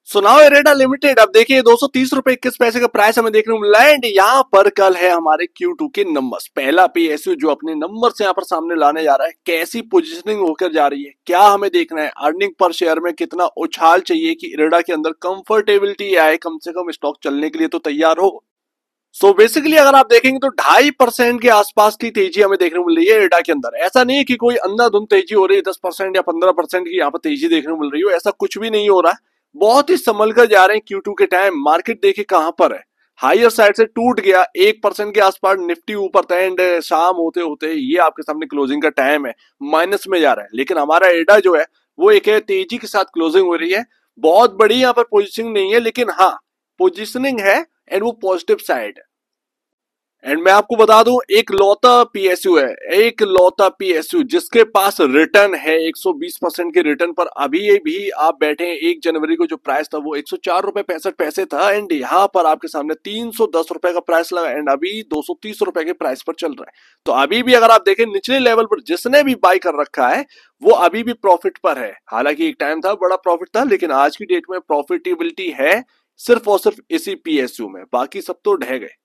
सुनाओ एरेडा लिमिटेड। अब देखिए 230 रुपए 21 पैसे का प्राइस हमें देखने को मिला है। एंड यहाँ पर कल है हमारे Q2 के नंबर्स, पहला पीएसयू जो अपने नंबर से यहाँ पर सामने लाने जा रहा है। कैसी पोजीशनिंग होकर जा रही है, क्या हमें देखना है, अर्निंग पर शेयर में कितना उछाल चाहिए कि एरेडा के अंदर कंफर्टेबिलिटी आए, कम से कम स्टॉक चलने के लिए तो तैयार हो। सो बेसिकली अगर आप देखेंगे तो 2.5% के आसपास की तेजी हमें देखने को मिल रही है एरेडा के अंदर। ऐसा नहीं है कि कोई अंधाधुंध तेजी हो रही है, 10% या 15% की यहाँ पर तेजी देखने को मिल रही हो, ऐसा कुछ भी नहीं हो रहा है। बहुत ही संभल कर जा रहे हैं Q2 के टाइम। मार्केट देखिए कहां पर है, हायर साइड से टूट गया, 1% के आसपास निफ्टी ऊपर था। एंड शाम होते होते ये आपके सामने क्लोजिंग का टाइम है, माइनस में जा रहा है। लेकिन हमारा एरेडा जो है वो एक है तेजी के साथ क्लोजिंग हो रही है। बहुत बड़ी यहाँ पर पोजिशनिंग नहीं है, लेकिन हाँ पोजिशनिंग है एंड वो पॉजिटिव साइड है। एंड मैं आपको बता दूं एक लौता पीएसयू है, एक लौता पीएसयू जिसके पास रिटर्न है 120% के रिटर्न पर। अभी ये भी आप बैठे हैं 1 जनवरी को जो प्राइस था वो 104 रुपए 65 पैसे था। एंड यहाँ पर आपके सामने 310 रुपए का प्राइस लगा एंड अभी 230 रुपए के प्राइस पर चल रहा है। तो अभी भी अगर आप देखें निचले लेवल पर जिसने भी बाय कर रखा है वो अभी भी प्रॉफिट पर है। हालांकि एक टाइम था बड़ा प्रॉफिट था, लेकिन आज की डेट में प्रॉफिटेबिलिटी है सिर्फ और सिर्फ इसी पीएसयू में, बाकी सब तो ढह गए।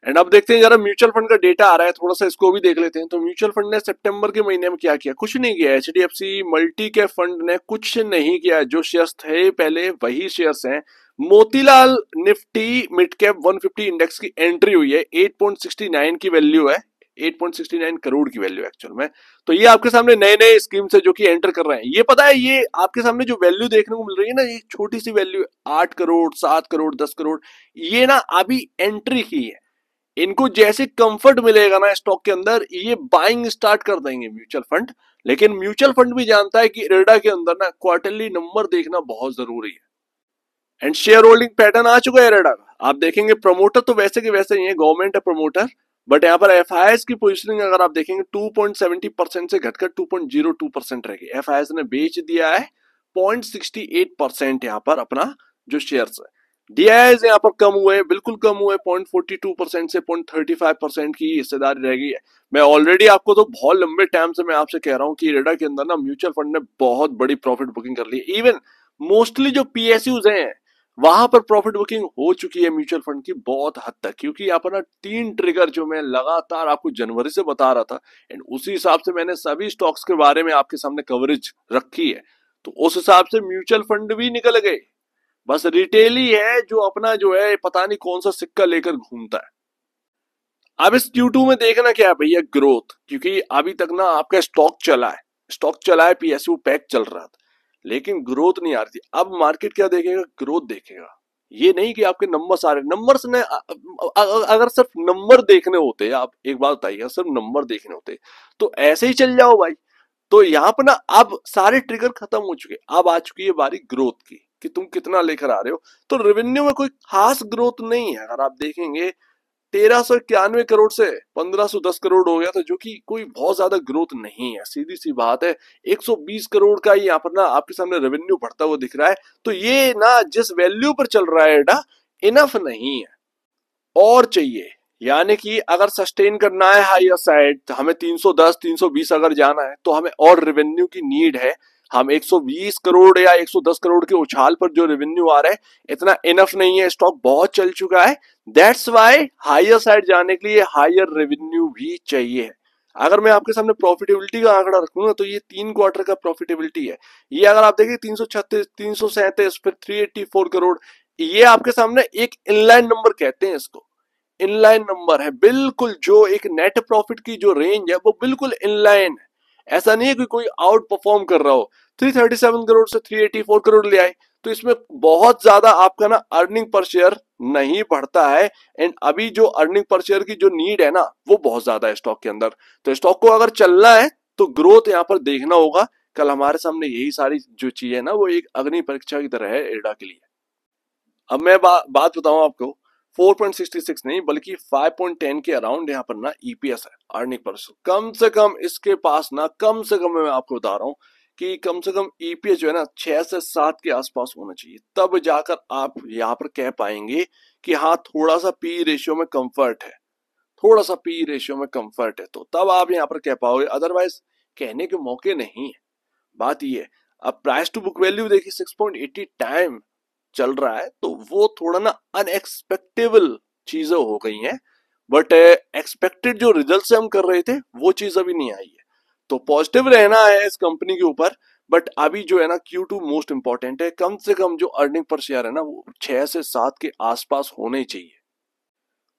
एंड अब देखते हैं जरा म्यूचुअल फंड का डेटा आ रहा है, थोड़ा सा इसको भी देख लेते हैं। तो म्यूचुअल फंड ने सितंबर के महीने में क्या किया, कुछ नहीं किया। एचडीएफसी मल्टी कैप फंड ने कुछ नहीं किया, जो शेयर्स थे पहले वही शेयर्स हैं। Motilal Nifty mid cap 150 index की एंट्री हुई है, 8.69 की वैल्यू है, 8.69 करोड़ की वैल्यू एक्चुअल में। तो ये आपके सामने नए नए स्कीम से जो कि एंटर कर रहे हैं। ये पता है ये आपके सामने जो वैल्यू देखने को मिल रही है ना, ये छोटी सी वैल्यू 8 करोड़ 7 करोड़ 10 करोड़, ये ना अभी एंट्री की है। इनको जैसे कंफर्ट मिलेगा ना स्टॉक के अंदर, ये बाइंग स्टार्ट कर देंगे म्यूचुअल फंड। लेकिन म्यूचुअल फंड भी जानता है कि इरडा के अंदर ना क्वार्टरली नंबर देखना बहुत जरूरी है। एंड शेयर होल्डिंग पैटर्न आ चुका है इरडा का। आप देखेंगे प्रमोटर तो वैसे के वैसे ही है, गवर्नमेंट है प्रमोटर। बट यहाँ पर एफआईएस की पोजीशनिंग अगर आप देखेंगे 2.70% से घटकर 2.02% रह गई। एफआईएस ने बेच दिया है 0.68% यहाँ पर अपना जो शेयर्स है। डीआईएस यहाँ पर कम हुए, बिल्कुल कम हुए, 0.42% से 0.35% की हिस्सेदारी रह गई है। मैं ऑलरेडी आपको तो बहुत लंबे टाइम से मैं आपसे कह रहा हूँ कि इरडा के अंदर ना म्यूचुअल फंड ने बहुत बड़ी प्रॉफिट बुकिंग कर ली है। इवन मोस्टली जो पीएसयूज हैं वहां पर प्रॉफिट बुकिंग हो चुकी है म्यूचुअल फंड की बहुत हद तक, क्योंकि यहाँ पर ना 3 ट्रिगर जो मैं लगातार आपको जनवरी से बता रहा था एंड उसी हिसाब से मैंने सभी स्टॉक्स के बारे में आपके सामने कवरेज रखी है। तो उस हिसाब से म्यूचुअल फंड भी निकल गए, बस रिटेल ही है जो अपना जो है पता नहीं कौन सा सिक्का लेकर घूमता है। अब इस Q2 में देखना क्या है भैया, ग्रोथ। क्योंकि अभी तक ना आपका स्टॉक चला है, पीएसयू पैक चल रहा था, लेकिन ग्रोथ नहीं आ रही थी। अब मार्केट क्या देखेगा, ग्रोथ देखेगा। ये नहीं कि आपके नंबर्स आ रहे, नंबर्स ने अगर सिर्फ नंबर देखने होते, आप एक बात बताइए, सिर्फ नंबर देखने होते तो ऐसे ही चल जाओ भाई। तो यहाँ पर ना अब सारे ट्रिगर खत्म हो चुके, अब आ चुकी है बारी ग्रोथ की कि तुम कितना लेकर आ रहे हो। तो रेवेन्यू में कोई खास ग्रोथ नहीं है। अगर आप देखेंगे 1391 करोड़ से 1510 करोड़ हो गया था, जो कि कोई बहुत ज्यादा ग्रोथ नहीं है, सीधी सी बात है। 120 करोड़ का ही यहाँ पर ना आपके सामने रेवेन्यू बढ़ता हुआ दिख रहा है। तो ये ना जिस वैल्यू पर चल रहा है ना, इनफ नहीं है, और चाहिए। यानी कि अगर सस्टेन करना है हायर साइड तो हमें 310 320 अगर जाना है तो हमें और रेवेन्यू की नीड है। हम 120 करोड़ या 110 करोड़ के उछाल पर जो रेवेन्यू आ रहा है इतना इनफ नहीं है, स्टॉक बहुत चल चुका है। दैट्स वाई हायर साइड जाने के लिए हायर रेवेन्यू भी चाहिए। अगर मैं आपके सामने प्रॉफिटेबिलिटी का आंकड़ा रखूं ना, तो ये 3 क्वार्टर का प्रॉफिटेबिलिटी है। ये अगर आप देखिए 336 337 फिर 384 करोड़, ये आपके सामने एक इनलाइन नंबर कहते हैं इसको। इनलाइन नंबर है बिल्कुल, जो एक नेट प्रॉफिट की जो रेंज है वो बिल्कुल इनलाइन है। ऐसा नहीं है कि कोई आउट परफॉर्म कर रहा हो। 337 करोड़ से 384 करोड़ ले आए तो इसमें बहुत ज्यादा आपका ना अर्निंग पर शेयर नहीं बढ़ता है। एंड अभी जो अर्निंग पर शेयर की जो नीड है ना वो बहुत ज्यादा है स्टॉक के अंदर। तो स्टॉक को अगर चलना है तो ग्रोथ यहाँ पर देखना होगा। कल हमारे सामने यही सारी जो चीज है ना वो एक अग्नि परीक्षा की तरह है एडा के लिए। अब मैं बात बताऊं आपको, 4.66 नहीं बल्कि 5.10 के अराउंड यहाँ पर ना ईपीएस है, अर्निंग पर शेयर। कम से कम इसके पास ना, कम से कम मैं आपको बता रहा हूँ कि कम से कम ईपीएस जो है ना 6 से 7 के आसपास होना चाहिए, तब जाकर आप यहाँ पर कह पाएंगे कि हाँ थोड़ा सा पी रेशियो में कंफर्ट है, थोड़ा सा पी रेशियो में कंफर्ट है, तो तब आप यहाँ पर कह पाओगे। अदरवाइज कहने के मौके नहीं है। बात ये है, अब प्राइस टू बुक वैल्यू देखिए 6.80 टाइम, चल रहा है, तो वो थोड़ा ना अनएक्सपेक्टेबल चीजें हो गई हैं, बट एक्सपेक्टेड जो रिजल्ट हम कर रहे थे वो चीज अभी नहीं आई है। तो पॉजिटिव रहना है इस कंपनी के ऊपर, बट अभी जो है ना Q2 मोस्ट इंपॉर्टेंट है। कम से कम जो अर्निंग पर शेयर है ना वो 6 से 7 के आसपास होने ही चाहिए।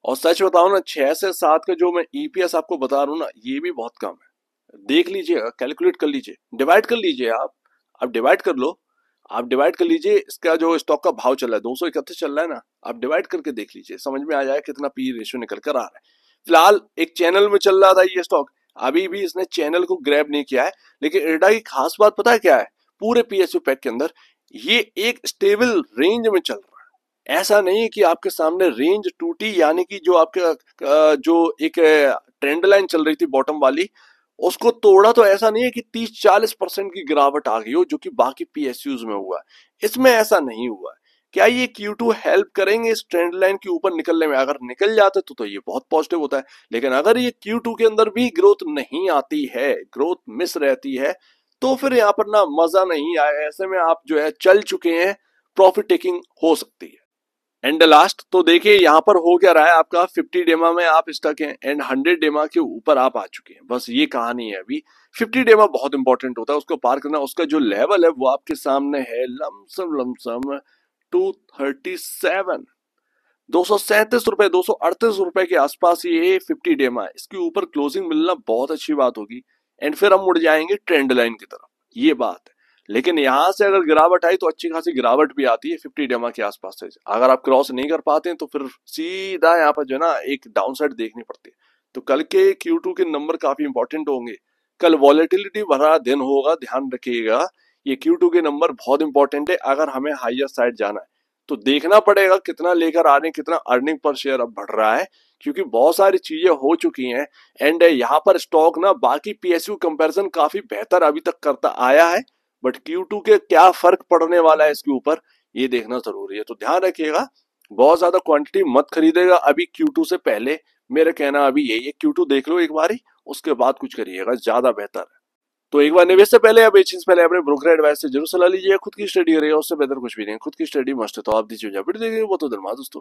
और सच बताओ ना, 6 से 7 का जो मैं ईपीएस आपको बता रहा हूँ ना, ये भी बहुत कम है। देख लीजिए, कैलकुलेट कर लीजिए, डिवाइड कर लीजिए आप डिवाइड कर लो। आप डिवाइड कर लीजिए, इसका जो स्टॉक का भाव चल रहा है 231 चल रहा है ना, आप डिवाइड करके देख लीजिए, समझ में आ जाए कितना पी रेशियो निकल कर आ रहा है। फिलहाल एक चैनल में चल रहा था ये स्टॉक, अभी भी इसने चैनल को ग्रैब नहीं किया है। लेकिन इरडा की खास बात पता है क्या है, पूरे पीएसयू पैक के अंदर ये एक स्टेबल रेंज में चल रहा है। ऐसा नहीं है कि आपके सामने रेंज टूटी, यानी कि जो आपका जो एक ट्रेंड लाइन चल रही थी बॉटम वाली, उसको तोड़ा, तो ऐसा नहीं है कि 30-40% की गिरावट आ गई हो जो कि बाकी पीएसयूज में हुआ है। इसमें ऐसा नहीं हुआ है। क्या ये Q2 हेल्प करेंगे इस ट्रेंड लाइन के ऊपर निकलने में? अगर निकल जाते तो ये बहुत पॉजिटिव होता है। लेकिन अगर ये Q2 के अंदर भी ग्रोथ नहीं आती है, ग्रोथ मिस रहती है, तो फिर यहाँ पर ना मजा नहीं आया। ऐसे में आप जो है चल चुके हैं, प्रॉफिट टेकिंग हो सकती है। एंड लास्ट तो देखिए यहाँ पर हो क्या रहा है, आपका 50 डेमा में आप स्टक हैं एंड 100 डेमा के ऊपर आप आ चुके हैं। बस ये कहानी है अभी। 50 डेमा बहुत इंपॉर्टेंट होता है, उसको पार करना। उसका जो लेवल है वो आपके सामने है, लमसम लमसम 237, 237 रुपए, 238 रुपए के आसपास ये 50 डेमा है। इसके ऊपर क्लोजिंग मिलना बहुत अच्छी बात होगी, एंड फिर हम मुड़ जाएंगे ट्रेंड लाइन की तरफ, ये बात है। लेकिन यहां से अगर गिरावट आई तो अच्छी खासी गिरावट भी आती है 50 डेमा के आसपास से। अगर आप क्रॉस नहीं कर पाते हैं तो फिर सीधा यहाँ पर जो है ना एक डाउन साइड देखनी पड़ती है। तो कल के Q2 के नंबर काफी इंपॉर्टेंट होंगे। कल वॉलेटिलिटी भरा दिन होगा, ध्यान रखिएगा। ये Q2 के नंबर बहुत इंपॉर्टेंट है अगर हमें हाइयर साइड जाना है। तो देखना पड़ेगा कितना लेकर आ रहे हैं, कितना अर्निंग पर शेयर अब बढ़ रहा है, क्योंकि बहुत सारी चीजें हो चुकी हैं। एंड यहाँ पर स्टॉक ना बाकी पीएसयू कंपैरिजन काफी बेहतर अभी तक करता आया है, बट Q2 के क्या फर्क पड़ने वाला है इसके ऊपर, ये देखना जरूरी है। तो ध्यान रखिएगा, बहुत ज्यादा क्वांटिटी मत खरीदेगा अभी Q2 से पहले। मेरा कहना अभी यही है, Q2 देख लो एक बारी, उसके बाद कुछ करिएगा, ज्यादा बेहतर है। तो एक बार निवेश से पहले या बेचने से पहले अपने ब्रोकर एडवाइस से जरूर सलाह लीजिए। खुद की स्टडी करिएगा, उससे बेहतर कुछ भी नहीं। खुद की स्टडी मस्ट है तो आप दीजिए, वीडियो देखिए वो तो धन्यवाद दोस्तों।